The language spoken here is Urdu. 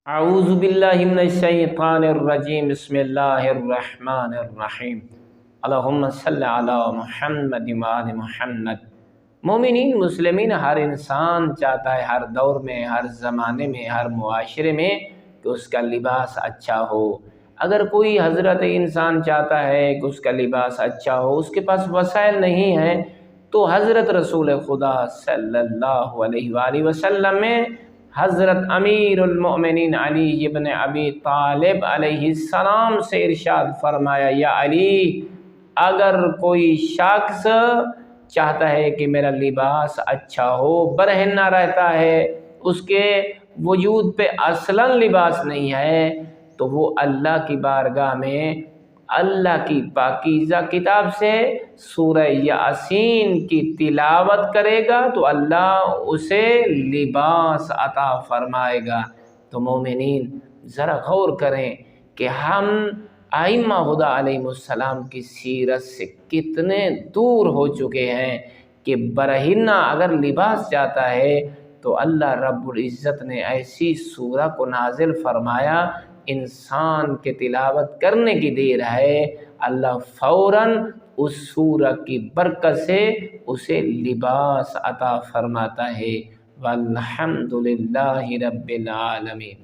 اعوذ باللہ من الشیطان الرجیم بسم اللہ الرحمن الرحیم اللہم صلی علی محمد وآل محمد۔ مومنین مسلمین ہر انسان چاہتا ہے ہر دور میں، ہر زمانے میں، ہر معاشرے میں کہ اس کا لباس اچھا ہو۔ اگر کوئی حضرت انسان چاہتا ہے کہ اس کا لباس اچھا ہو، اس کے پاس وسائل نہیں ہیں، تو حضرت رسول خدا صلی اللہ علیہ وآلہ وسلم میں حضرت امیر المؤمنین علی ابن ابی طالب علیہ السلام سے ارشاد فرمایا، یا علی، اگر کوئی شخص چاہتا ہے کہ میرا لباس اچھا ہو، برہنہ رہتا ہے، اس کے وجود پہ اصلاً لباس نہیں ہے، تو وہ اللہ کی بارگاہ میں اللہ کی پاکیزہ کتاب سے سورہ یاسین کی تلاوت کرے گا تو اللہ اسے لباس عطا فرمائے گا۔ تو مومنین ذرا غور کریں کہ ہم ائمہ ہدی علیہ السلام کی سیرت سے کتنے دور ہو چکے ہیں کہ برہنہ اگر لباس چاہتا ہے تو اللہ رب العزت نے ایسی سورہ کو نازل فرمایا، انسان کے تلاوت کرنے کی دیر ہے، اللہ فوراً اس سورہ کی برکت سے اسے لباس عطا فرماتا ہے۔ والحمد للہ رب العالمین۔